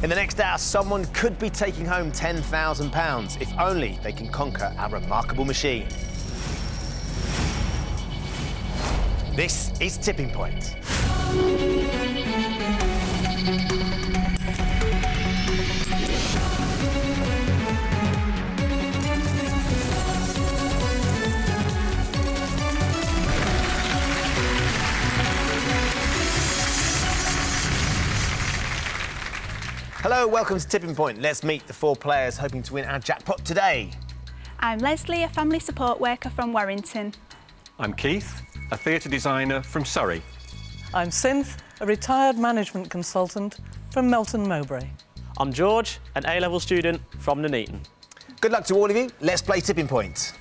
In the next hour, someone could be taking home £10,000 if only they can conquer our remarkable machine. This is Tipping Point. Hello, welcome to Tipping Point. Let's meet the 4 players hoping to win our jackpot today. I'm Leslie, a family support worker from Warrington. I'm Keith, a theatre designer from Surrey. I'm Synth, a retired management consultant from Melton Mowbray. I'm George, an A-level student from Nuneaton. Good luck to all of you. Let's play Tipping Point.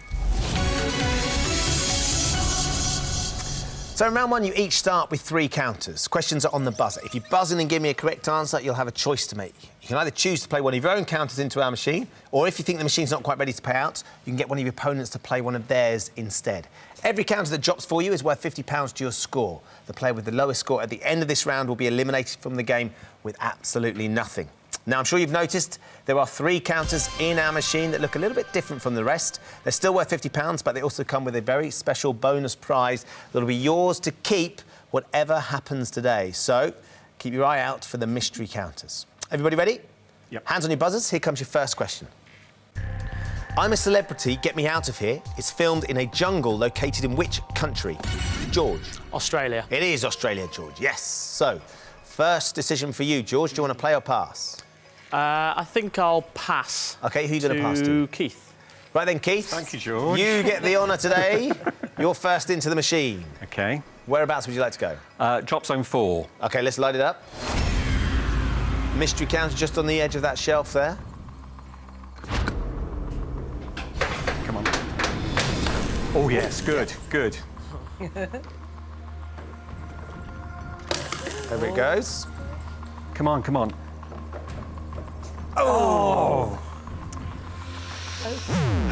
So in round 1, you each start with 3 counters. Questions are on the buzzer. If you buzz in and give me a correct answer, you'll have a choice to make. You can either choose to play one of your own counters into our machine, or if you think the machine's not quite ready to pay out, you can get one of your opponents to play one of theirs instead. Every counter that drops for you is worth £50 to your score. The player with the lowest score at the end of this round will be eliminated from the game with absolutely nothing. Now, I'm sure you've noticed there are 3 counters in our machine that look a little bit different from the rest. They're still worth £50, but they also come with a very special bonus prize that'll be yours to keep whatever happens today. So, keep your eye out for the mystery counters. Everybody ready? Yep. Hands on your buzzers. Here comes your first question. I'm a Celebrity, Get Me Out of Here is filmed in a jungle located in which country? George. Australia. It is Australia, George, yes. So, first decision for you, George. Do you want to play or pass? I think I'll pass. OK, who are you going to pass to? Keith. Right then, Keith. Thank you, George. You get the honour today. You're first into the machine. OK. Whereabouts would you like to go? Drop zone 4. OK, let's light it up. Mystery counter just on the edge of that shelf there. Come on. Oh, yes, good, good. There it goes. Come on, come on. Oh!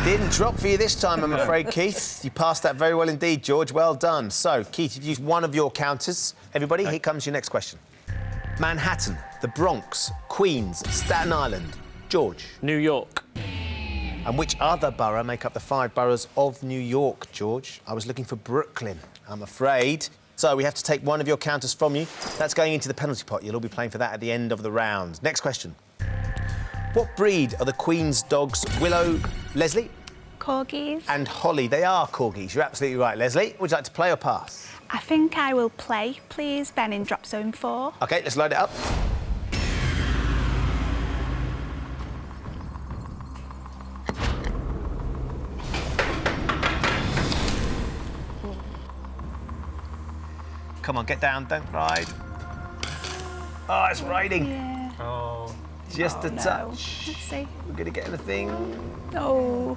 Didn't drop for you this time, I'm afraid, Keith. You passed that very well indeed, George. Well done. So, Keith, you've used one of your counters. Everybody, here comes your next question. Manhattan, the Bronx, Queens, Staten Island. George. New York. And which other borough make up the 5 boroughs of New York, George? I was looking for Brooklyn, I'm afraid. So we have to take one of your counters from you. That's going into the penalty pot. You'll all be playing for that at the end of the round. Next question. What breed are the Queen's dogs Willow, Leslie? Corgis. And Holly? They are corgis. You're absolutely right, Leslie. Would you like to play or pass? I think I will play, please, Ben, in drop zone 4. OK, let's load it up. Come on, get down, don't ride. Oh, it's riding. Yeah. Oh. Just a No. touch. Let's see. We're going to get anything. Oh,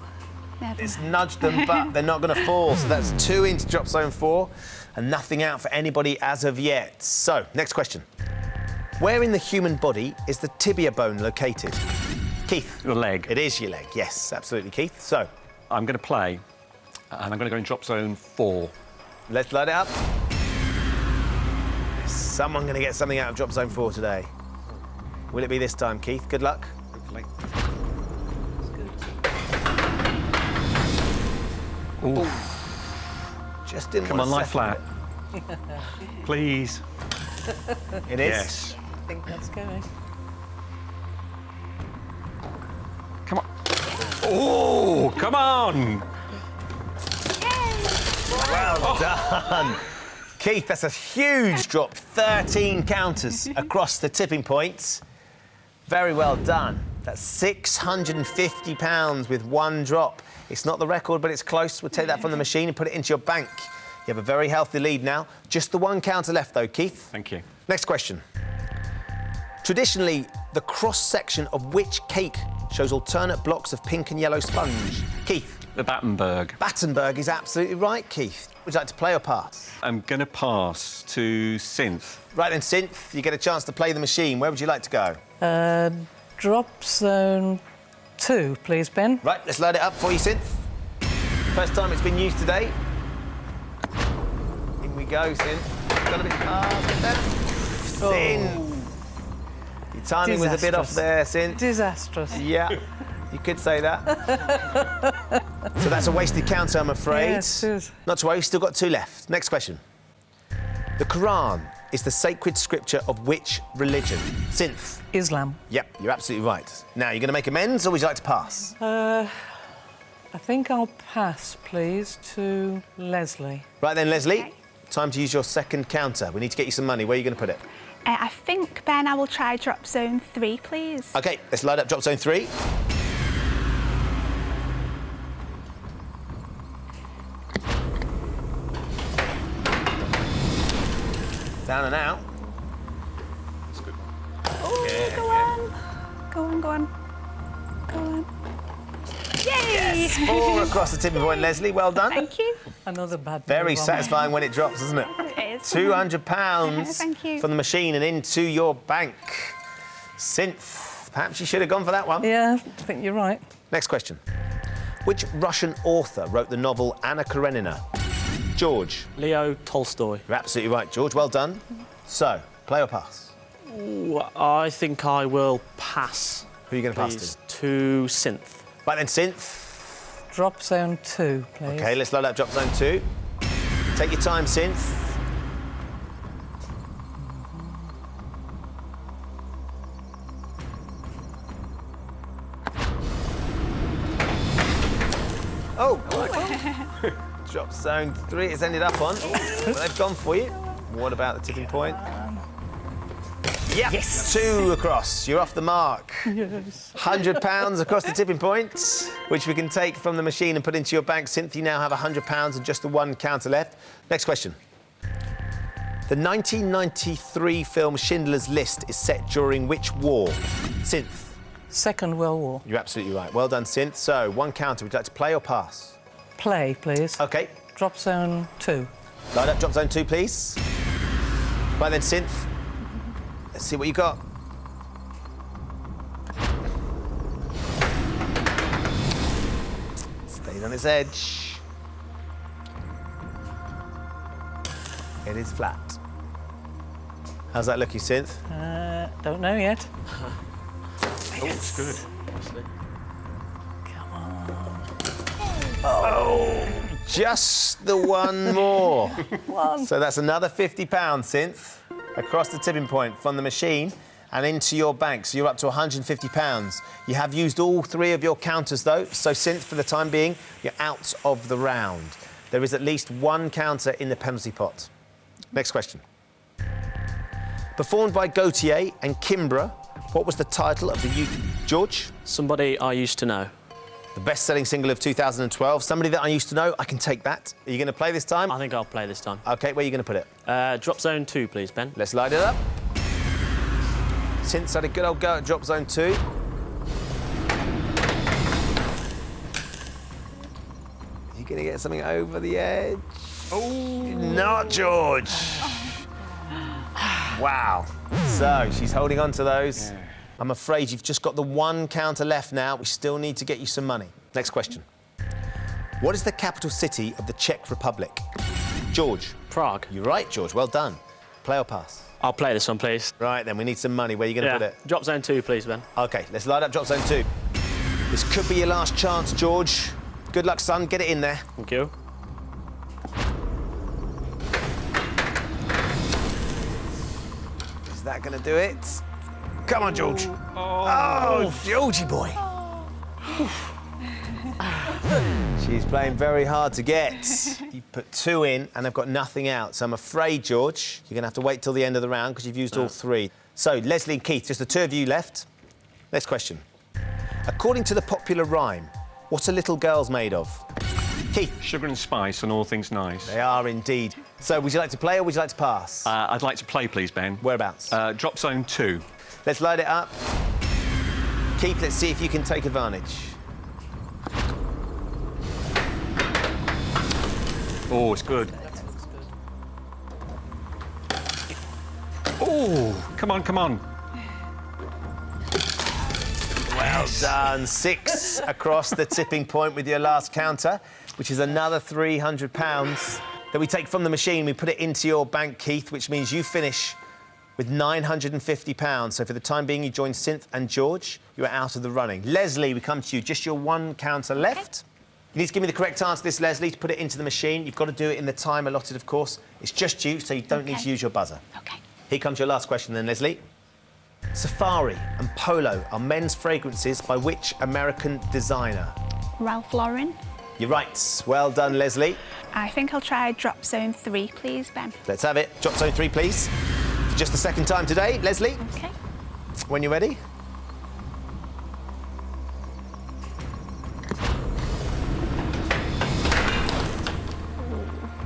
never It's mind. nudged them, but they're not going to fall. So that's 2 into drop zone 4 and nothing out for anybody as of yet. So, next question. Where in the human body is the tibia bone located? Keith. Your leg. It is your leg, yes, absolutely, Keith. So, I'm going to play, and I'm going to go in drop zone 4. let's light it up. Is someone going to get something out of drop zone 4 today? Will it be this time, Keith? Good luck. Hopefully. Ooh. Just didn't Come on, lie want to flat. settle Please. it. It is? Yes. I think that's going. Come on. Oh, come on. Well done. Keith, that's a huge drop. 13 counters across the tipping points. Very well done. That's £650 with 1 drop. It's not the record, but it's close. We'll take that from the machine and put it into your bank. You have a very healthy lead now. Just the 1 counter left, though, Keith. Thank you. Next question. Traditionally, the cross-section of which cake shows alternate blocks of pink and yellow sponge? Keith. The Battenberg. Battenberg is absolutely right, Keith. Would you like to play or pass? I'm going to pass to Synth. Right then, Synth, you get a chance to play the machine. Where would you like to go? Drop zone 2, please, Ben. Right, let's load it up for you, Synth. First time it's been used today. In we go, Synth. Got a bit fast, get there. Synth. You Timing was a bit off there, Synth. Disastrous. Yeah, you could say that. So that's a wasted counter, I'm afraid. Yes, it is. Not to worry, we've still got 2 left. Next question. The Quran is the sacred scripture of which religion? Synth. Islam. Yep, you're absolutely right. Now, you're going to make amends, or would you like to pass? I think I'll pass, please, to Leslie. Right then, Leslie, Okay. time to use your second counter. We need to get you some money. Where are you going to put it? I think, Ben, I will try drop zone 3, please. OK, let's load up drop zone 3. Down and out. Oh, go on. Go on, go on. Go on. Yay! 4 across the tipping point, Leslie. Well done. Thank you. Another bad Very move on satisfying when it drops, isn't it? It is. £200 Thank you. from the machine and into your bank. Synth. Perhaps you should have gone for that one. me. Yeah, I think you're right. Next question. Which Russian author wrote the novel Anna Karenina? George. Leo Tolstoy. You're absolutely right, George. Well done. So, play or pass? Ooh, I think I will pass. Who are you going to pass Please. to? To Synth. Right then, Synth. Drop zone 2, please. OK, let's load up drop zone 2. Take your time, Synth. Oh! Drop zone 3 it's ended up on. Well, they've gone for you. What about the tipping point? Yep. Yes! 2 across. You're off the mark. Yes. £100 across the tipping point, which we can take from the machine and put into your bank. Synth, you now have £100 and just the 1 counter left. Next question. The 1993 film Schindler's List is set during which war? Synth. Second World War. You're absolutely right. Well done, Synth. So, 1 counter. Would you like to play or pass? Play, please. OK. Drop zone 2. Load up drop zone 2, please. Right then, Synth. Let's see what you got. Stayed on its edge. It is flat. How's that looking, Synth? Don't know yet. Oh, it's good. Honestly. Just the 1 more. One. So that's another £50, Synth, across the tipping point from the machine and into your bank. So you're up to £150. You have used all 3 of your counters, though. So, Synth, for the time being, you're out of the round. There is at least 1 counter in the penalty pot. Next question. Performed by Gautier and Kimbra, what was the title of the George? Somebody I used to know. The best-selling single of 2012. Somebody that I used to know. I can take that. Are you going to play this time? I think I'll play this time. OK, where are you going to put it? Drop zone 2, please, Ben. Let's light it up. Synth's had a good old go at drop zone 2. You going to get something over the edge? Oh, not George. Wow. So she's holding on to those. Yeah. I'm afraid you've just got the 1 counter left now. We still need to get you some money. Next question. What is the capital city of the Czech Republic? George. Prague. You're right, George. Well done. Play or pass? I'll play this one, please. Right, then we need some money. Where are you going to put it? Drop zone 2, please, Ben. OK, let's light up drop zone 2. This could be your last chance, George. Good luck, son. Get it in there. Thank you. Is that going to do it? Come on, George. Oh, Georgie boy. She's playing very hard to get. You put 2 in and I've got nothing out. So I'm afraid, George, you're going to have to wait till the end of the round because you've used all 3. So, Leslie and Keith, just the 2 of you left. Next question. According to the popular rhyme, what are little girls made of? Keith. Sugar and spice and all things nice. They are indeed. So, would you like to play or would you like to pass? I'd like to play, please, Ben. Whereabouts? Drop zone 2. Let's light it up. Keith, let's see if you can take advantage. Oh, it's good. Oh, come on, come on. Well done. 6 across the tipping point with your last counter, which is another £300 that we take from the machine. We put it into your bank, Keith, which means you finish with £950. So for the time being, you join Synth and George. You are out of the running. Leslie, we come to you. Just your one counter left. You need to give me the correct answer to this, Leslie, to put it into the machine. You've got to do it in the time allotted, of course. It's just you, so you don't need to use your buzzer. Okay. Here comes your last question then, Leslie. Safari and Polo are men's fragrances by which American designer? Ralph Lauren. You're right. Well done, Leslie. I think I'll try drop zone 3, please, Ben. Let's have it. Drop zone 3, please. For just the second time today, Leslie. Okay. When you're ready.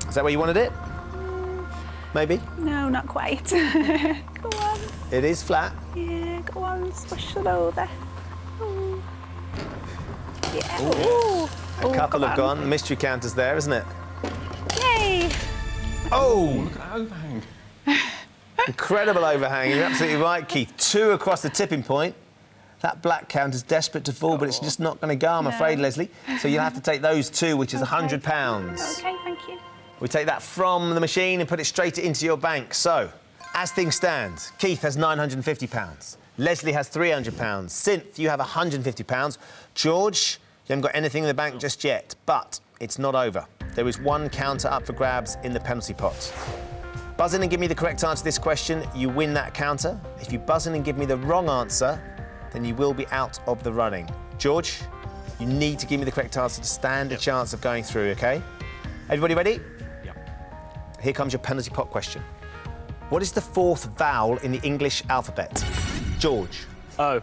Is that where you wanted it? Maybe? No, not quite. Go on. It is flat. Yeah, go on, swish it over. Ooh. Yeah. Ooh. Ooh. A couple come have on. gone. The mystery counter's there, isn't it? Yay! Oh! Look at that overhang. Incredible overhang. You're absolutely right, Keith. 2 across the tipping point. That black counter's desperate to fall, but it's just not going to go, I'm afraid, Leslie. So you'll have to take those 2, which is £100. Okay, thank you. We take that from the machine and put it straight into your bank. So, as things stand, Keith has £950. Leslie has £300. Synth, you have £150. George, you haven't got anything in the bank just yet, but it's not over. There is 1 counter up for grabs in the penalty pot. Buzz in and give me the correct answer to this question, you win that counter. If you buzz in and give me the wrong answer, then you will be out of the running. George, you need to give me the correct answer to stand a chance of going through, OK? Everybody ready? Yep. Here comes your penalty pot question. What is the 4th vowel in the English alphabet? George. Oh,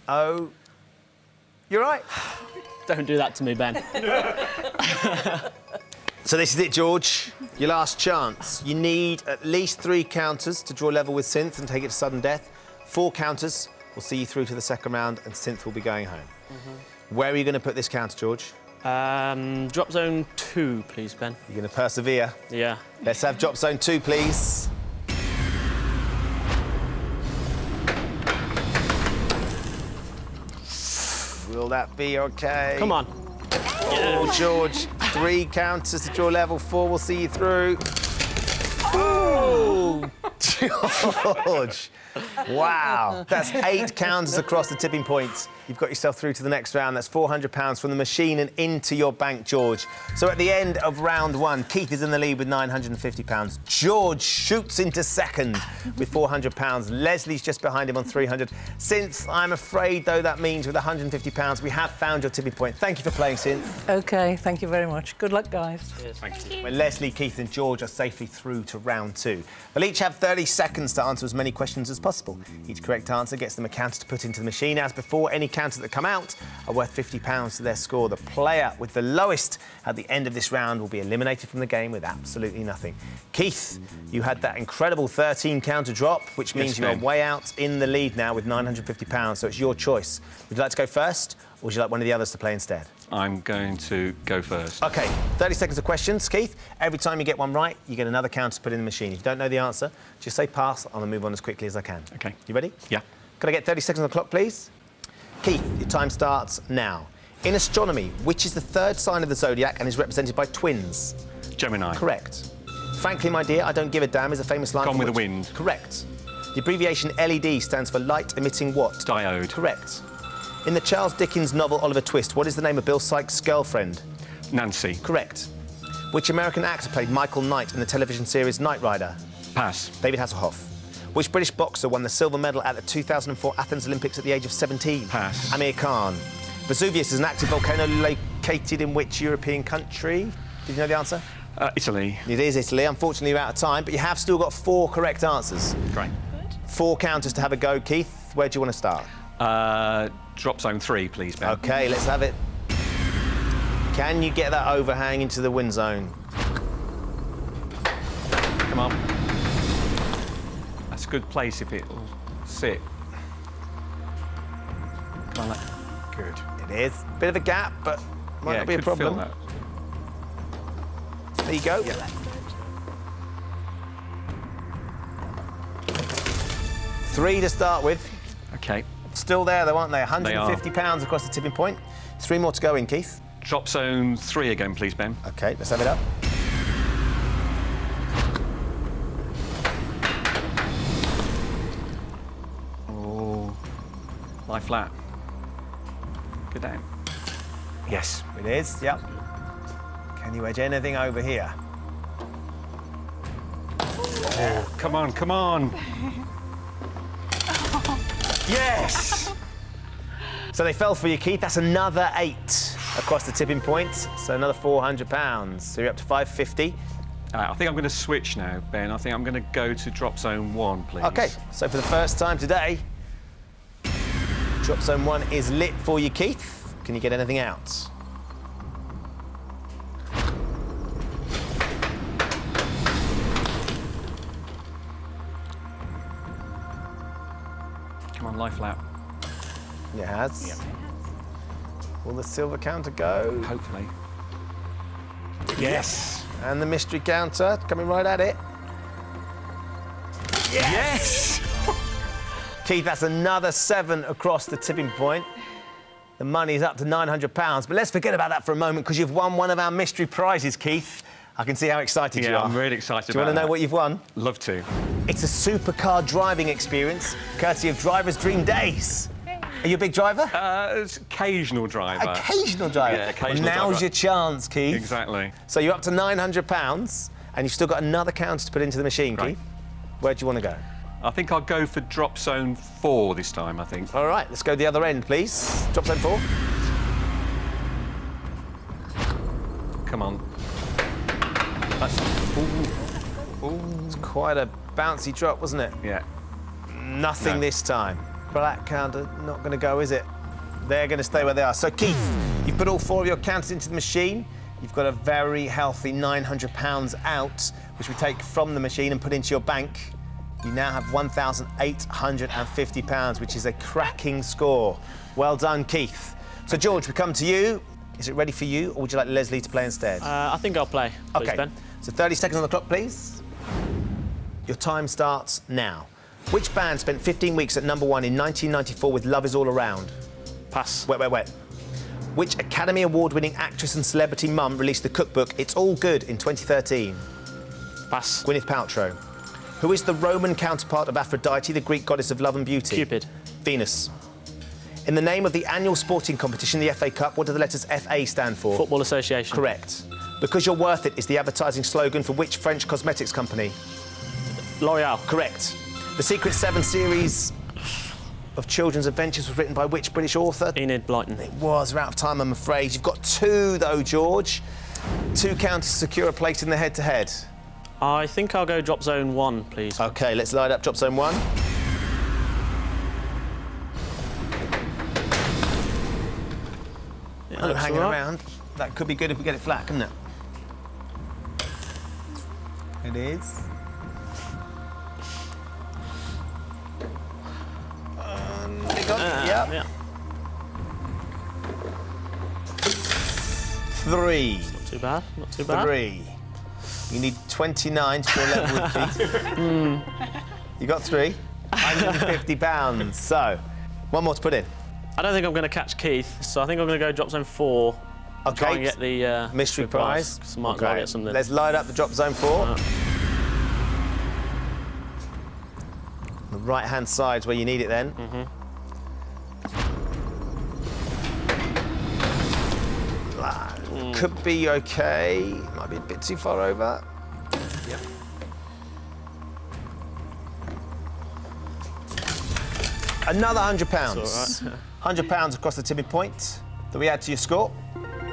O. You're right. don't do that to me, Ben. So this is it, George. Your last chance. You need at least 3 counters to draw level with Synth and take it to sudden death. 4 counters will see you through to the second round and Synth will be going home. Where are you going to put this counter, George? Drop zone 2, please, Ben. You're going to persevere. Yeah. Let's have drop zone 2, please. Will that be OK? Come on. Oh, George, 3 counters to draw level. 4 will see you through. Oh, George. Wow. That's 8 counters across the tipping point. You've got yourself through to the next round. That's £400 from the machine and into your bank, George. So at the end of round 1, Keith is in the lead with £950. George shoots into second with £400. Leslie's just behind him on £300. Since I'm afraid, though, that means with £150, we have found your tipping point. Thank you for playing, Synth. OK, thank you very much. Good luck, guys. Thank you. Where Leslie, Keith and George are safely through to round 2. They'll each have 30 seconds to answer as many questions as possible. Each correct answer gets them a counter to put into the machine. As before, any counters that come out are worth £50 to their score. The player with the lowest at the end of this round will be eliminated from the game with absolutely nothing. Keith, you had that incredible 13 counter drop, which means you are Ben. way out in the lead now with £950, so it's your choice. Would you like to go first, or would you like one of the others to play instead? I'm going to go first. OK, 30 seconds of questions. Keith, every time you get one right, you get another counter to put in the machine. If you don't know the answer, just say pass. I'm going to move on as quickly as I can. OK. You ready? Yeah. Can I get 30 seconds on the clock, please? Keith, your time starts now. In astronomy, which is the 3rd sign of the zodiac and is represented by twins? Gemini. Correct. Frankly, my dear, I don't give a damn is a famous line. Gone from with the which- Wind. Correct. The abbreviation LED stands for light emitting what? Diode. Correct. In the Charles Dickens novel Oliver Twist, what is the name of Bill Sikes' girlfriend? Nancy. Correct. Which American actor played Michael Knight in the television series Knight Rider? Pass. David Hasselhoff. Which British boxer won the silver medal at the 2004 Athens Olympics at the age of 17? Pass. Amir Khan. Vesuvius is an active volcano located in which European country? Did you know the answer? Italy. It is Italy. Unfortunately, you're out of time, but you have still got 4 correct answers. Great. 4 counters to have a go. Keith, where do you want to start? Drop zone 3, please, Ben. OK, let's have it. Can you get that overhang into the wind zone? Come on. That's a good place if it'll sit. Come on, good. It is. Bit of a gap, but might Yeah, not be a could fill problem. that. There you go. Yeah. 3 to start with. OK. Still there, though, aren't they? They are. £150 across the tipping point. 3 more to go in, Keith. Drop zone 3 again, please, Ben. OK, let's have it up. Lie flat. Go down. Yes. It is, yep. Can you edge anything over here? Oh, come on, come on. Yes! So they fell for you, Keith. That's another 8 across the tipping point. So another £400. So you're up to 550. I think I'm going to switch now, Ben. I think I'm going to go to drop zone 1, please. OK, so for the first time today, drop zone 1 is lit for you, Keith. Can you get anything out? Come on, lie flat. It has. Yep. Will the silver counter go? Hopefully. Yes! And the mystery counter coming right at it. Yes! Keith, that's another 7 across the tipping point. The money's up to £900. But let's forget about that for a moment because you've won one of our mystery prizes, Keith. I can see how excited you Yeah, are. I'm really excited Do you about want to know that. what you've won? Love to. It's a supercar driving experience, courtesy of Driver's Dream Days. Are you a big driver? It's occasional driver. Occasional driver. Yeah, occasional Now's driver. your chance, Keith. Exactly. So you're up to £900 and you've still got another counter to put into the machine, Right. Keith. Where do you want to go? I think I'll go for drop zone 4 this time, I think. All right, let's go the other end, please. Drop zone 4. Come on. That's... Ooh. It's quite a bouncy drop, wasn't it? Yeah. Nothing No. this time. Black counter, not going to go, is it? They're going to stay where they are. So, Keith, you've put all 4 of your counters into the machine. You've got a very healthy £900 out, which we take from the machine and put into your bank. You now have £1,850, which is a cracking score. Well done, Keith. So, George, we come to you. Is it ready for you, or would you like Leslie to play instead? I think I'll play, please, OK. Ben. So 30 seconds on the clock, please. Your time starts now. Which band spent 15 weeks at #1 in 1994 with Love Is All Around? Pass. Wait. Which Academy Award-winning actress and celebrity mum released the cookbook It's All Good in 2013? Pass. Gwyneth Paltrow. Who is the Roman counterpart of Aphrodite, the Greek goddess of love and beauty? Cupid. Venus. In the name of the annual sporting competition, the FA Cup, what do the letters FA stand for? Football Association. Correct. Because You're Worth It is the advertising slogan for which French cosmetics company? L'Oreal. Correct. The Secret 7 series of children's adventures was written by which British author? Enid Blyton. It was. We're out of time, I'm afraid. You've got 2, though, George. 2 counters to secure a place in the head-to-head. I think I'll go drop zone 1, please. OK, let's light up drop zone 1. Yeah, Oh, looks hanging all right. around. That could be good if we get it flat, couldn't it? It is. Yep. Yeah. 3. Not too bad. Not too bad. 3. You need 29 to your level with Keith. You got 3. £150. So, one more to put in. I don't think I'm going to catch Keith, so I think I'm going to go drop zone 4. OK. Try and get the mystery prize. 'cause I might as well OK. get something. Let's light up the drop zone 4. The right-hand side's where you need it then. Could be OK. Might be a bit too far over. Yep. Another £100. It's all right. £100 across the tipping point that we add to your score.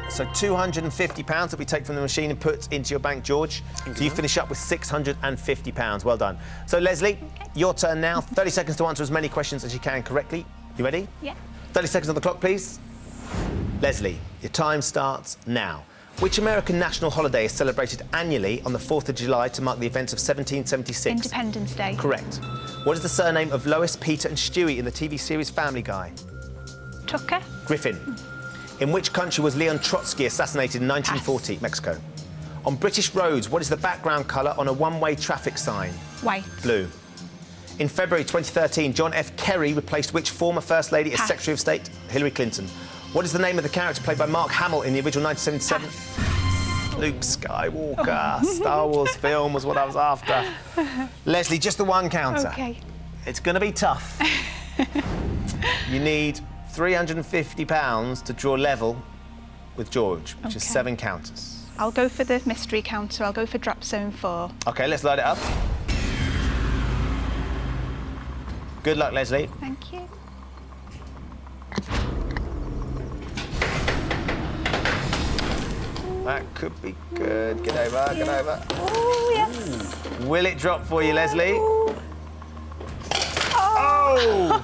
So £250 that we take from the machine and put into your bank, George. So you finish up with £650. Well done. So, Leslie, your turn now. 30 seconds to answer as many questions as you can correctly. You ready? Yeah. 30 seconds on the clock, please. Leslie, your time starts now. Which American national holiday is celebrated annually on the 4th of July to mark the events of 1776? Independence Day. Correct. What is the surname of Lois, Peter and Stewie in the TV series Family Guy? Tucker. Griffin. In which country was Leon Trotsky assassinated in 1940? Mexico. On British roads, what is the background colour on a one-way traffic sign? White. Blue. In February 2013, John F. Kerry replaced which former First Lady as Pass. Secretary of State? Hillary Clinton. What is the name of the character played by Mark Hamill in the original 1977? Luke Skywalker. Star Wars film was what I was after. Leslie, just the one counter. OK. It's going to be tough. You need £350 to draw level with George, which is Okay. 7 counters. I'll go for the mystery counter. I'll go for drop zone 4. OK, let's load it up. Good luck, Leslie. Thank you. That could be good. Get over, get over. Oh, yes. Will it drop for you, Leslie? Oh.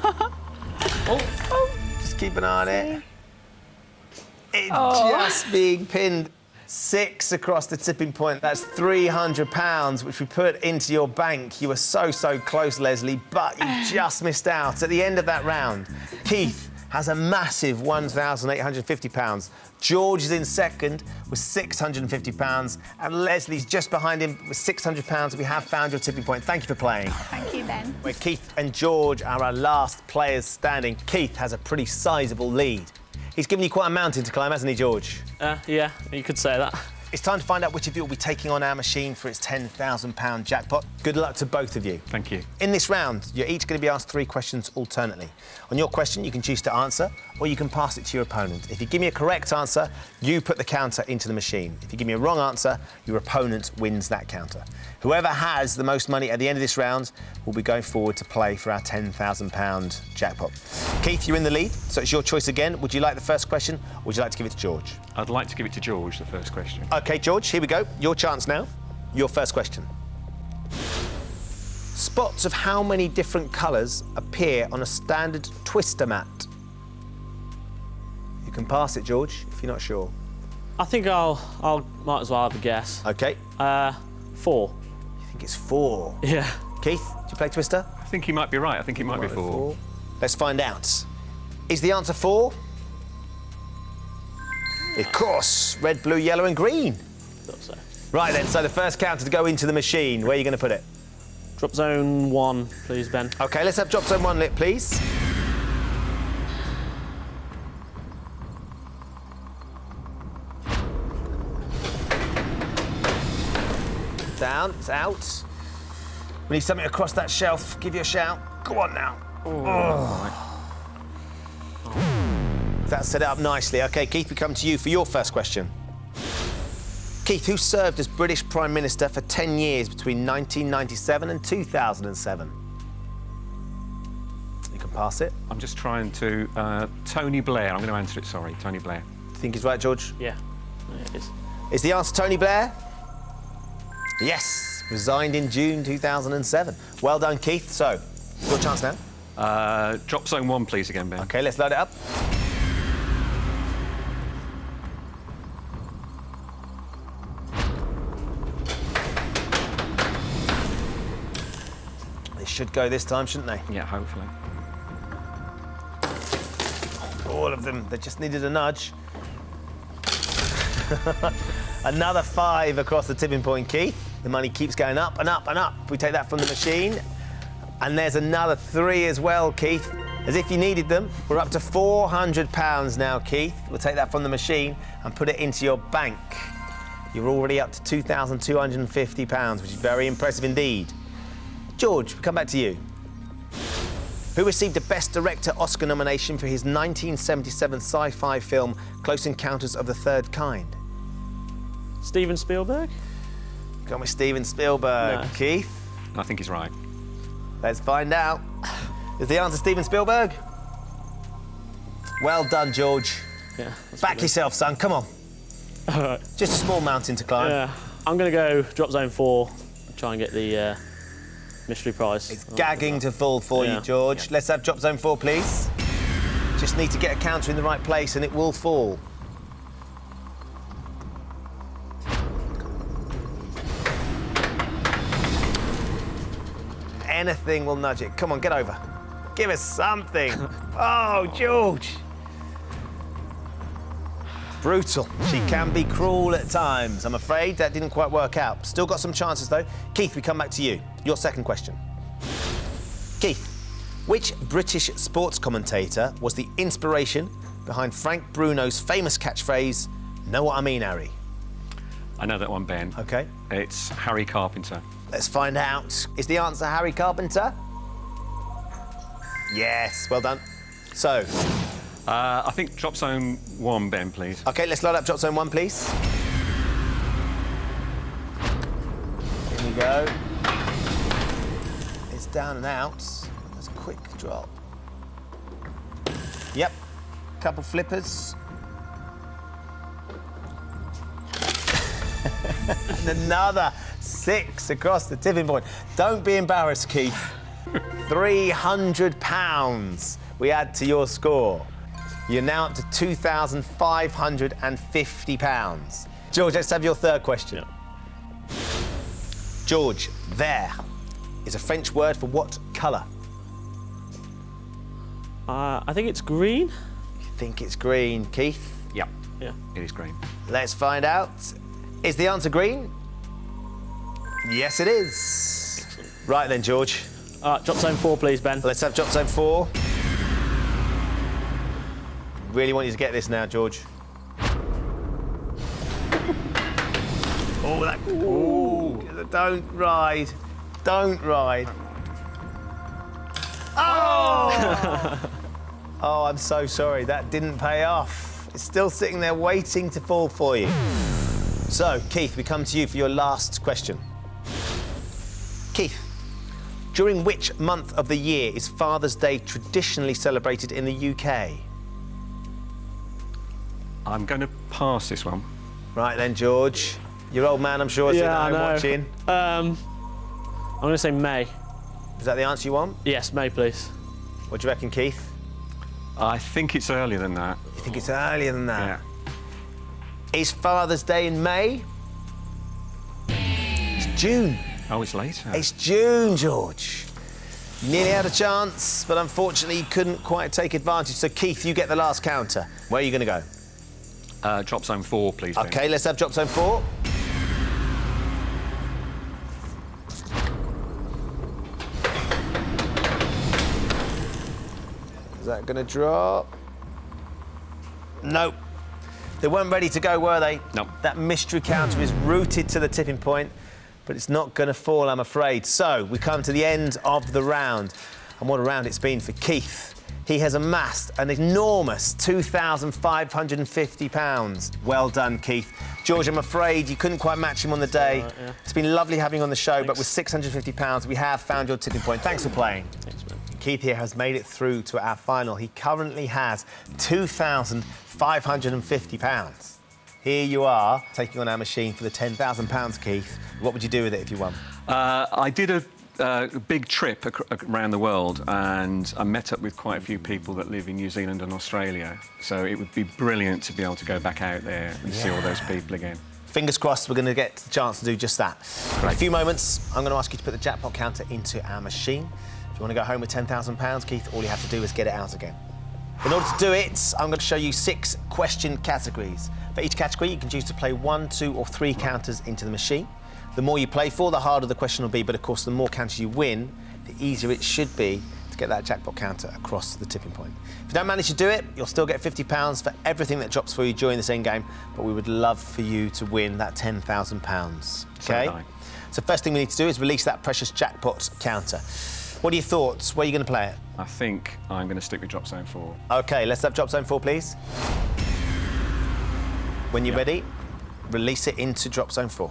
Oh! Just keep an eye on it. It's just being pinned. 6 across the tipping point. That's £300, which we put into your bank. You were so close, Leslie, but you just missed out. At the end of that round, Keith has a massive £1,850. George is in second with £650, and Leslie's just behind him with £600. We have found your tipping point. Thank you for playing. Thank you, Ben. Where Keith and George are our last players standing. Keith has a pretty sizable lead. He's given you quite a mountain to climb, hasn't he, George? Yeah, you could say that. It's time to find out which of you will be taking on our machine for its £10,000 jackpot. Good luck to both of you. Thank you. In this round, you're each going to be asked 3 questions alternately. On your question, you can choose to answer, or you can pass it to your opponent. If you give me a correct answer, you put the counter into the machine. If you give me a wrong answer, your opponent wins that counter. Whoever has the most money at the end of this round will be going forward to play for our £10,000 jackpot. Keith, you're in the lead, so it's your choice again. Would you like the first question, or would you like to give it to George? I'd like to give it to George, the first question. OK, George, here we go. Your chance now. Your first question. Spots of how many different colours appear on a standard twister mat? You can pass it, George, if you're not sure. I think I'll might as well have a guess. OK. 4. You think it's 4? Yeah. Keith, do you play twister? I think he might be right. I think it might be 4. Let's find out. Is the answer 4? Of course. Red, blue, yellow and green. Thought so. Right then, so the first counter to go into the machine. Where are you going to put it? Drop zone 1, please, Ben. OK, let's have drop zone 1 lit, please. Down, it's out. We need something across that shelf. Give you a shout. Go on now. That set it up nicely. OK, Keith, we come to you for your first question. Keith, who served as British Prime Minister for 10 years between 1997 and 2007? You can pass it. I'm just trying to... Tony Blair. I'm going to answer it, sorry. Tony Blair. Think he's right, George? Yeah, it is. Is the answer Tony Blair? Yes. Resigned in June 2007. Well done, Keith. So, your chance now. Drop zone 1, please, again, Ben. OK, let's load it up. They should go this time, shouldn't they? Yeah, hopefully. All of them. They just needed a nudge. Another 5 across the tipping point, Keith. The money keeps going up and up and up. We take that from the machine. And there's another 3 as well, Keith. As if you needed them. We're up to £400 now, Keith. We'll take that from the machine and put it into your bank. You're already up to £2,250, which is very impressive indeed. George, we come back to you. Who received the Best Director Oscar nomination for his 1977 sci-fi film Close Encounters of the Third Kind? Steven Spielberg? Gone with Steven Spielberg. No. Keith, I think he's right. let's find out. Is the answer Steven Spielberg? Well done, George. Yeah. Back yourself, son. Come on. All right. Just a small mountain to climb. Yeah. I'm going to go drop zone 4 and try and get the mystery prize. It's gagging to fall for you, Yeah. George. Let's have drop zone 4, please. Just need to get a counter in the right place and it will fall. Anything will nudge it. Come on, get over. Give us something. Oh, George. Brutal. She can be cruel at times. I'm afraid that didn't quite work out. Still got some chances, though. Keith, we come back to you. Your second question. Keith, which British sports commentator was the inspiration behind Frank Bruno's famous catchphrase, "Know what I mean, Harry"? I know that one, Ben. OK. It's Harry Carpenter. Let's find out. Is the answer Harry Carpenter? Yes, well done. So, I think drop zone 1, Ben, please. OK, let's load up drop zone 1, please. Here we go. It's down and out. That's a quick drop. Yep, couple flippers. And another 6 across the tipping point. Don't be embarrassed, Keith. £300 we add to your score. You're now up to £2,550. George, let's have your third question. Yep. George, vert is a French word for what colour? I think it's green. You think it's green, Keith? Yep, Yeah. it is green. Let's find out. Is the answer green? Yes, it is. Right then, George. All right, drop zone 4, please, Ben. Let's have drop zone 4. Really want you to get this now, George. Oh, that. Ooh. Don't ride. Don't ride. Oh! Oh, I'm so sorry. That didn't pay off. It's still sitting there waiting to fall for you. So, Keith, we come to you for your last question. Keith, during which month of the year is Father's Day traditionally celebrated in the UK? I'm going to pass this one. Right then, George. Your old man, I'm sure, is Yeah, I at home know. watching. I'm going to say May. Is that the answer you want? Yes, May, please. What do you reckon, Keith? I think it's earlier than that. You think it's earlier than that? Yeah. Is Father's Day in May? It's June. Oh, it's later. It's June, George. You nearly had a chance, but unfortunately you couldn't quite take advantage. So, Keith, you get the last counter. Where are you going to go? Drop zone 4, please, Ben. OK, let's have drop zone 4. Is that going to drop? Nope. They weren't ready to go, were they? Nope. That mystery counter is rooted to the tipping point, but it's not going to fall, I'm afraid. So, we come to the end of the round. And what a round it's been for Keith. He has amassed an enormous £2,550. Well done, Keith. George, I'm afraid you couldn't quite match him on the day. Right, yeah. It's been lovely having you on the show, but Thanks. with £650, we have found your tipping point. Thanks for playing. Thanks, man. Keith here has made it through to our final. He currently has £2,550. Here you are, taking on our machine for the £10,000, Keith. What would you do with it if you won? I did a big trip around the world, and I met up with quite a few people that live in New Zealand and Australia. So it would be brilliant to be able to go back out there and see all those people again. Fingers crossed we're going to get the chance to do just that. In a few moments, I'm going to ask you to put the jackpot counter into our machine. If you want to go home with £10,000, Keith, all you have to do is get it out again. In order to do it, I'm going to show you 6 question categories. For each category, you can choose to play 1, 2 or 3 counters into the machine. The more you play for, the harder the question will be, but of course, the more counters you win, the easier it should be to get that jackpot counter across the tipping point. If you don't manage to do it, you'll still get £50 for everything that drops for you during this end game, but we would love for you to win that £10,000. OK? So first thing we need to do is release that precious jackpot counter. What are your thoughts? Where are you going to play it? I think I'm going to stick with drop zone 4. OK, let's have drop zone 4, please. When you're ready, release it into drop zone 4.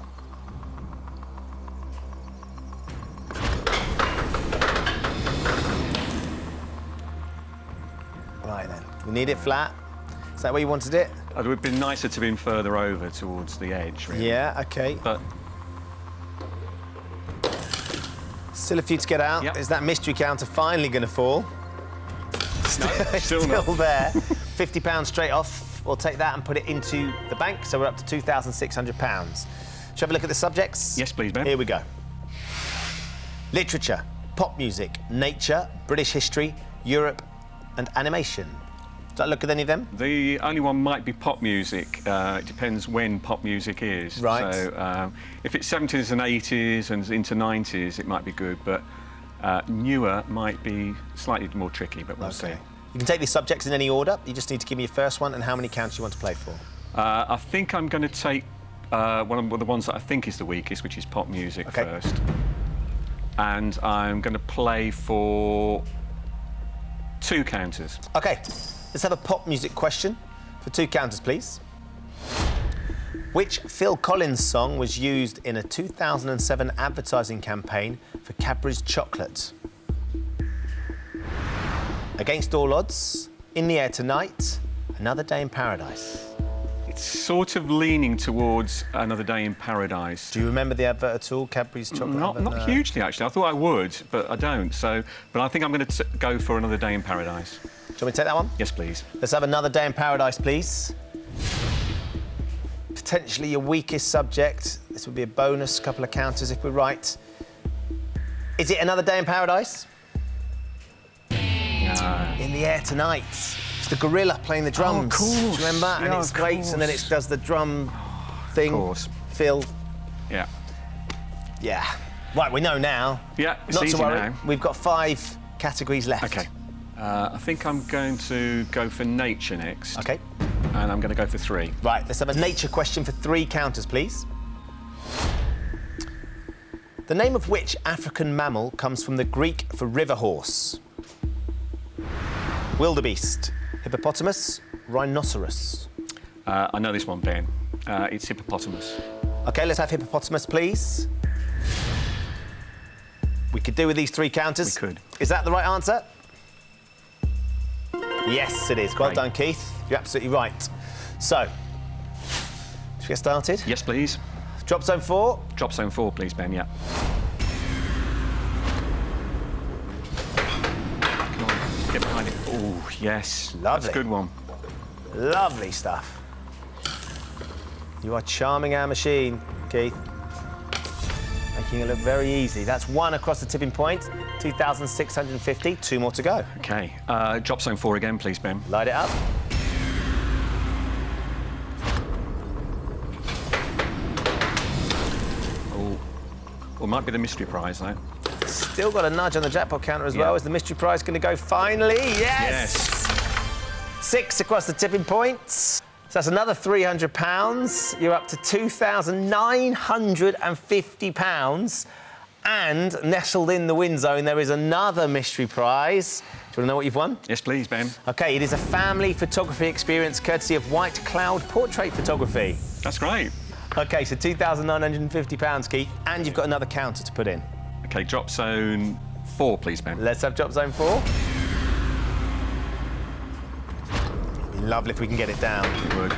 Right then, we need it flat. Is that where you wanted it? It would have been nicer to have been further over towards the edge, really. Yeah, OK. But Still a few to get out. Yep. Is that mystery counter finally going to fall? still not. there. £50 straight off. We'll take that and put it into the bank, so we're up to £2,600. Shall we have a look at the subjects? Yes, please, Ben. Here we go. Literature, pop music, nature, British history, Europe and animation. Does that look at any of them? The only one might be pop music. It depends when pop music is. Right. So if it's 70s and 80s and into 90s, it might be good, but newer might be slightly more tricky, but we'll see. You can take these subjects in any order. You just need to give me your first one and how many counts you want to play for. I think I'm going to take one of the ones that I think is the weakest, which is pop music first. And I'm going to play for 2 counters. OK, let's have a pop music question for 2 counters, please. Which Phil Collins song was used in a 2007 advertising campaign for Cadbury's chocolate? Against All Odds, In the Air Tonight, Another Day in Paradise. It's sort of leaning towards Another Day in Paradise. Do you remember the advert at all, Cadbury's chocolate advert? Not hugely, actually. I thought I would, but I don't. So, but I think I'm going to go for Another Day in Paradise. Do you want me to take that one? Yes, please. Let's have Another Day in Paradise, please. Potentially your weakest subject. This would be a bonus, couple of counters if we're right. Is it Another Day in Paradise? No. In the Air Tonight. It's the gorilla playing the drums. Oh, of course. Do you remember? Yeah, and it's of great, course. and then it does the drum thing. Of course. Phil. Yeah. Yeah. Right, we know now. Yeah, it's Not easy to worry. now. We've got 5 categories left. OK. I think I'm going to go for nature next. OK. And I'm going to go for 3. Right, let's have a nature question for 3 counters, please. The name of which African mammal comes from the Greek for river horse? Wildebeest, hippopotamus, rhinoceros. I know this one, Ben. It's hippopotamus. OK, let's have hippopotamus, please. We could do with these 3 counters. We could. Is that the right answer? Yes, it is. Well Great. done, Keith. You're absolutely right. So, should we get started? Yes, please. Drop zone 4. Drop zone 4, please, Ben, yeah. Come on, get behind it. Oh, yes. Lovely. That's a good one. Lovely stuff. You are charming our machine, Keith. Making it look very easy. That's 1 across the tipping point. 2,650. 2 more to go. OK. Drop zone 4 again, please, Ben. Light it up. Oh, well, might be the mystery prize, though. Still got a nudge on the jackpot counter as Yeah. well. Is the mystery prize going to go finally? Yes! Yes. 6 across the tipping points. So that's another £300. You're up to £2,950. And nestled in the win zone, there is another mystery prize. Do you want to know what you've won? Yes, please, Ben. OK, it is a family photography experience courtesy of White Cloud Portrait Photography. That's great. OK, so £2,950, Keith. And you've got another counter to put in. OK, drop zone 4, please, Ben. Let's have drop zone 4. It'd be lovely if we can get it down. It would.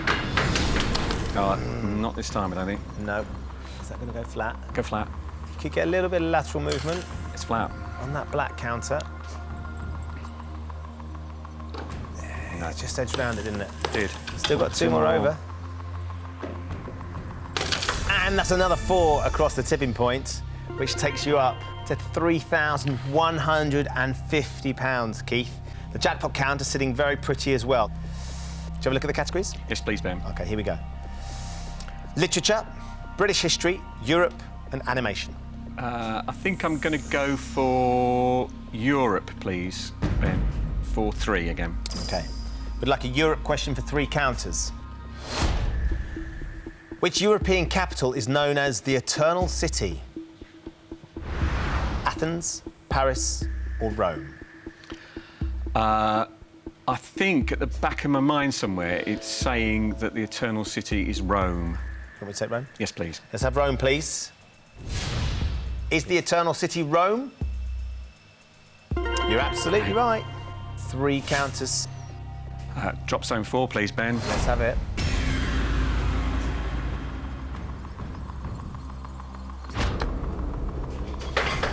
Oh, not this time, I don't think. No. Is that going to go flat? Go flat. Could get a little bit of lateral movement It's flat. on that black counter. Yeah, it's just edged round it, didn't it? Did. Still got 2 more over. And that's another 4 across the tipping point, which takes you up to £3,150, Keith. The jackpot counter sitting very pretty as well. Do you have a look at the categories? Yes, please, Ben. OK, here we go. Literature, British history, Europe and animation. I think I'm going to go for Europe, please, Ben. For 3 again. OK. We'd like a Europe question for 3 counters. Which European capital is known as the Eternal City? Athens, Paris or Rome? I think at the back of my mind somewhere it's saying that the Eternal City is Rome. Can we take Rome? Yes, please. Let's have Rome, please. Is the Eternal City Rome? You're absolutely right. 3 counters. Drop zone 4, please, Ben. Let's have it.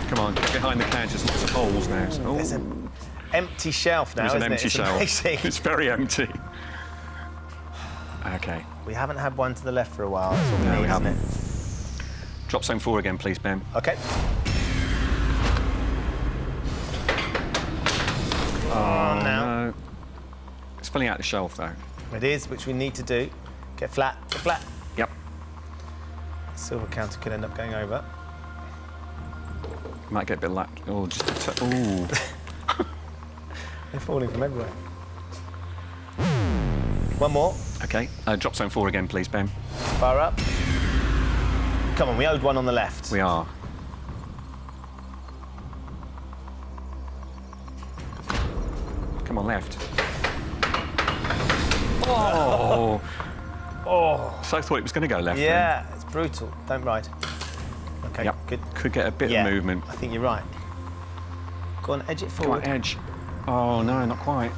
Come on, get behind the counters. Lots of holes now. Oh, There's an empty shelf now, there's an isn't empty it? shelf. Amazing. It's very empty. OK. We haven't had one to the left for a while. That's what we No, need, we isn't haven't. it? Drop zone 4 again, please, Ben. OK. Oh, now. no. It's filling out the shelf, though. It is, which we need to do. Get flat, get flat. Yep. Silver counter could end up going over. Might get a bit oh, just a ooh. They're falling from everywhere. One more. OK. Drop zone 4 again, please, Ben. Far up. Come on, we owed one on the left. We are. Come on, left. Oh. Oh. So I thought it was going to go left. Yeah, it's brutal. Don't ride. Okay, Yep. good. Could get a bit Yeah, of movement. I think you're right. Go on, edge it Come forward. on, edge. Oh, no, not quite.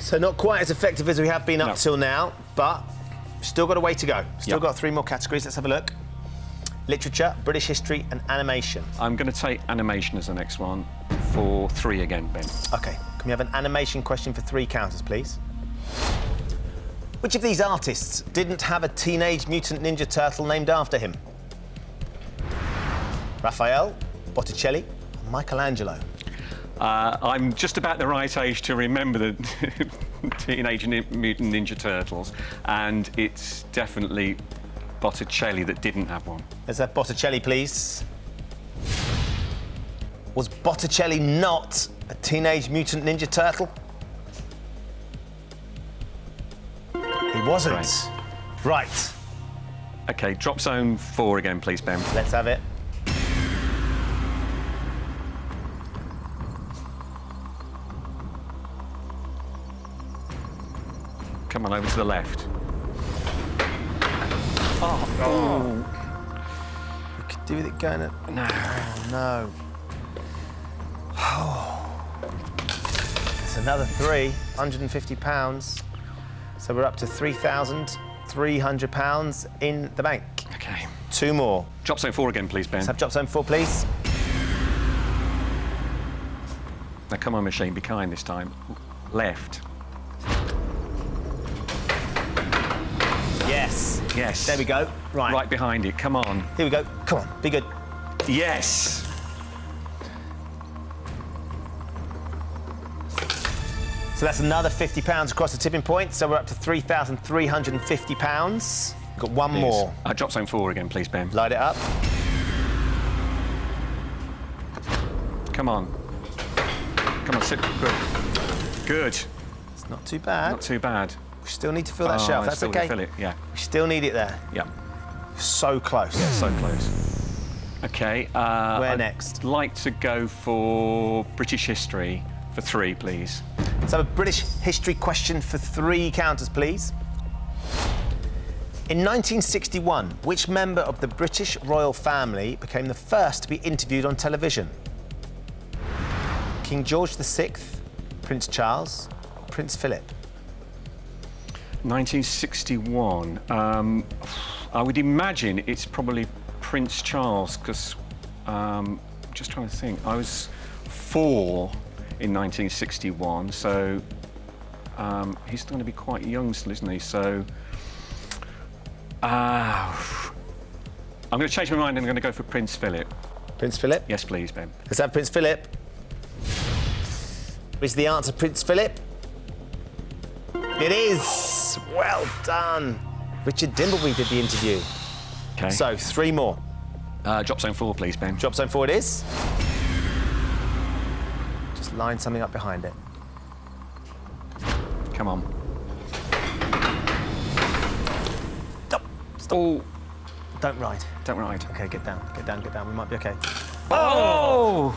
So not quite as effective as we have been up No. till now, but still got a way to go. Still Yep. got 3 more categories. Let's have a look. Literature, British history, and animation. I'm going to take animation as the next one for 3 again, Ben. Okay, can we have an animation question for 3 counters, please? Which of these artists didn't have a Teenage Mutant Ninja Turtle named after him? Raphael, Botticelli, or Michelangelo? I'm just about the right age to remember the Teenage Mutant Ninja Turtles, and it's definitely Botticelli that didn't have one. Let's have Botticelli, please. Was Botticelli not a Teenage Mutant Ninja Turtle? He wasn't. Right. OK, drop zone 4 again, please, Ben. Let's have it. Come on, over to the left. Oh. We could do with it going at... No. Oh, no. Oh. It's another 3, £150. So we're up to £3,300 in the bank. OK. 2 more. Drop zone 4 again, please, Ben. Let's have drop zone 4, please. Now, come on, machine, be kind this time. Left. Yes. Yes. There we go. Right. Right behind it, come on. Here we go. Come on, be good. Yes. So that's another £50 across the tipping point. So we're up to £3,350. Got 1 Please. more. Drop zone 4 again, please, Ben. Light it up. Come on. Come on, sit. Good. Good. It's not too bad. Not too bad. We still need to fill that shelf. I That's still okay. Fill it, yeah. We still need it there. Yeah. So close. Yeah, so close. OK. Where I'd next? like to go for British history for 3, please. Let's have a British history question for 3 counters, please. In 1961, which member of the British royal family became the first to be interviewed on television? King George VI, Prince Charles, or Prince Philip? 1961. I would imagine it's probably Prince Charles, because just trying to think. I was 4 in 1961, so he's going to be quite young still, isn't he? So I'm going to change my mind and I'm going to go for Prince Philip. Prince Philip? Yes, please, Ben. Let's have Prince Philip. Is the answer Prince Philip? It is! Well done. Richard Dimbleby did the interview. Okay. So, 3 more. Drop zone 4, please, Ben. Drop zone 4 it is. Just line something up behind it. Come on. Stop. Oh, Don't ride. don't ride. Okay, get down, get down, get down. We might be okay. Oh!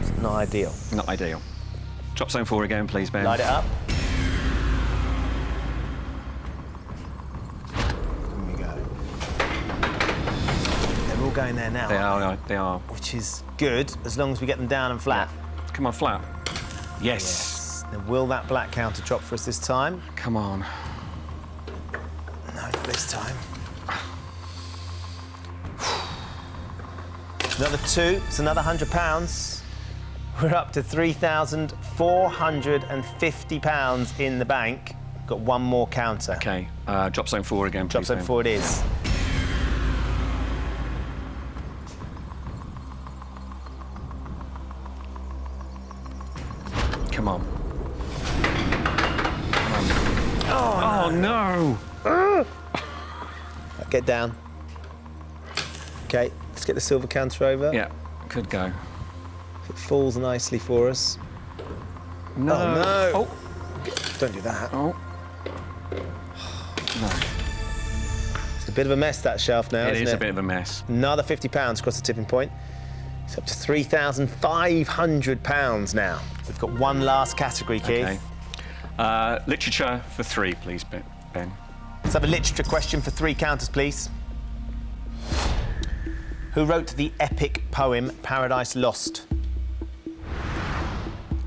It's not ideal. Not ideal. Drop zone 4 again, please, Ben. Light it up. There we go. They're all going there now. They aren't are, they are. Which is good, as long as we get them down and flat. Come on, flat. Yes. Yes. Now, will that black counter drop for us this time? Come on. No, not this time. Another 2, it's another £100. We're up to £3,450 in the bank. Got 1 more counter. Okay, drop zone 4 again, Drop please, zone Ben. 4 it is. Come on. Come on. Oh, no! Get down. Okay, let's get the silver counter over. Yeah, could go. If it falls nicely for us. No. Oh, no. Oh. Don't do that. Oh. No. It's a a bit of a mess, that shelf now, isn't it? It is a bit of a mess. Another £50 across the tipping point. It's up to £3,500 now. We've got one last category, Keith. Okay. Literature for 3, please, Ben. Let's have a literature question for 3 counters, please. Who wrote the epic poem Paradise Lost?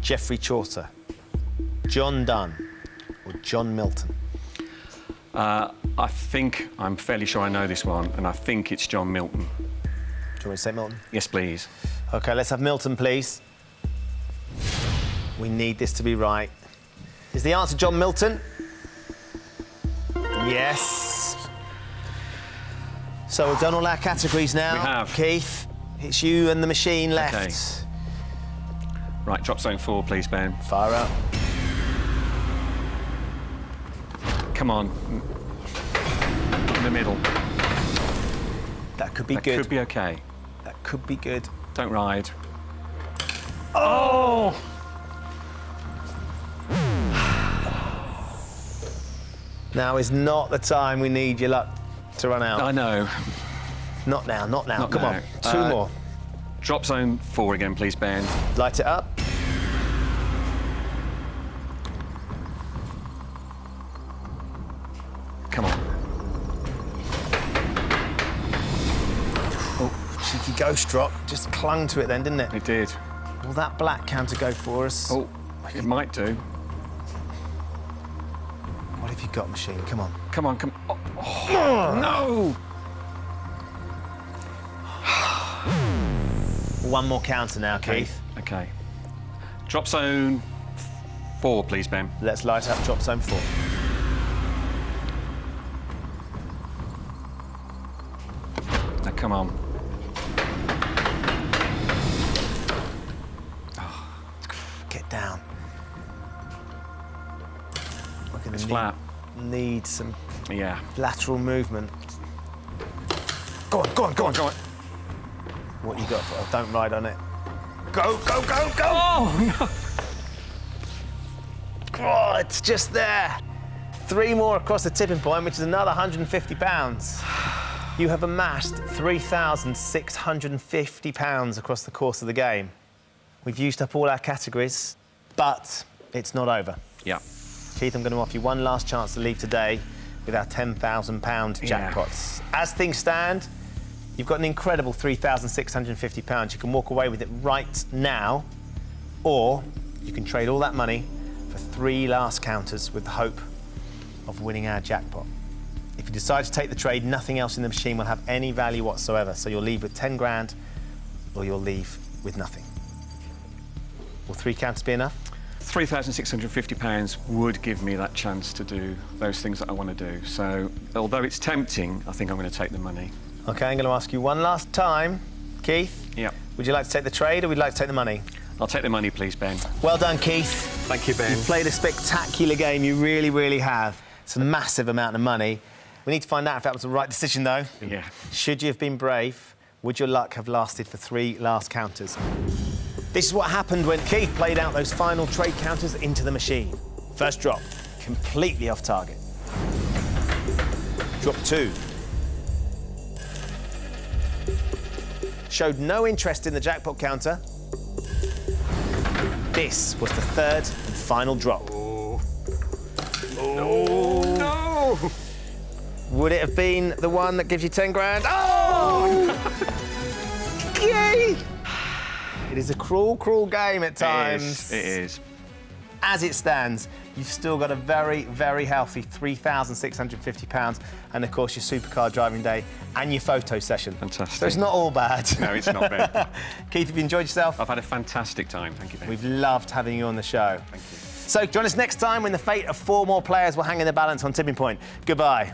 Geoffrey Chaucer, John Donne, or John Milton? I'm fairly sure I know this one, and I think it's John Milton. Do you want me to say Milton? Yes, please. OK, let's have Milton, please. We need this to be right. Is the answer John Milton? Yes. So we've done all our categories now. We have. Keith, it's you and the machine left. OK. Right, drop zone 4, please, Ben. Fire up. Come on. In the middle. That could be That good. could be OK. That could be good. Don't ride. Oh! Now is not the time we need your luck to run out. I know. Not now, not now. Not Come now. on, 2 more. Drop zone 4 again, please, Ben. Light it up. Come on. Oh, cheeky ghost drop. Just clung to it then, didn't it? It did. Will that black counter go for us? Oh, it might do. What have you got, machine? Come on. Come on, come on. Oh, no! One more counter now, Keith. OK. Drop zone 4, please, Ben. Let's light up drop zone 4. Now, come on. Get down. We're going It's to flat. need some Yeah. lateral movement. Go on, go on, go on. Go on. What you got for? Oh, don't ride on it. Go, go, go, go! Oh, no! Oh, it's just there. 3 more across the tipping point, which is another £150. You have amassed £3,650 across the course of the game. We've used up all our categories, but it's not over. Yeah. Keith, I'm going to offer you one last chance to leave today with our £10,000 jackpots. As things stand, you've got an incredible £3,650. You can walk away with it right now, or you can trade all that money for 3 last counters with the hope of winning our jackpot. If you decide to take the trade, nothing else in the machine will have any value whatsoever, so you'll leave with 10 grand or you'll leave with nothing. Will 3 counters be enough? £3,650 would give me that chance to do those things that I want to do. So, although it's tempting, I think I'm going to take the money. OK, I'm going to ask you one last time. Keith? Yep. Would you like to take the trade or would you like to take the money? I'll take the money, please, Ben. Well done, Keith. Thank you, Ben. You've played a spectacular game, you really, really have. It's a massive amount of money. We need to find out if that was the right decision, though. Yeah. Should you have been brave, would your luck have lasted for 3 last counters? This is what happened when Keith played out those final trade counters into the machine. First drop, completely off target. Drop 2. Showed no interest in the jackpot counter. This was the 3rd and final drop. Oh, no! Would it have been the one that gives you 10 grand? Oh! Yay! It is a cruel, cruel game at times. It is. As it stands, you've still got a very, very healthy £3,650 and, of course, your supercar driving day and your photo session. Fantastic. So it's not all bad. No, it's not bad. Keith, have you enjoyed yourself? I've had a fantastic time. Thank you, Ben. We've loved having you on the show. Thank you. So join us next time when the fate of 4 more players will hang in the balance on Tipping Point. Goodbye.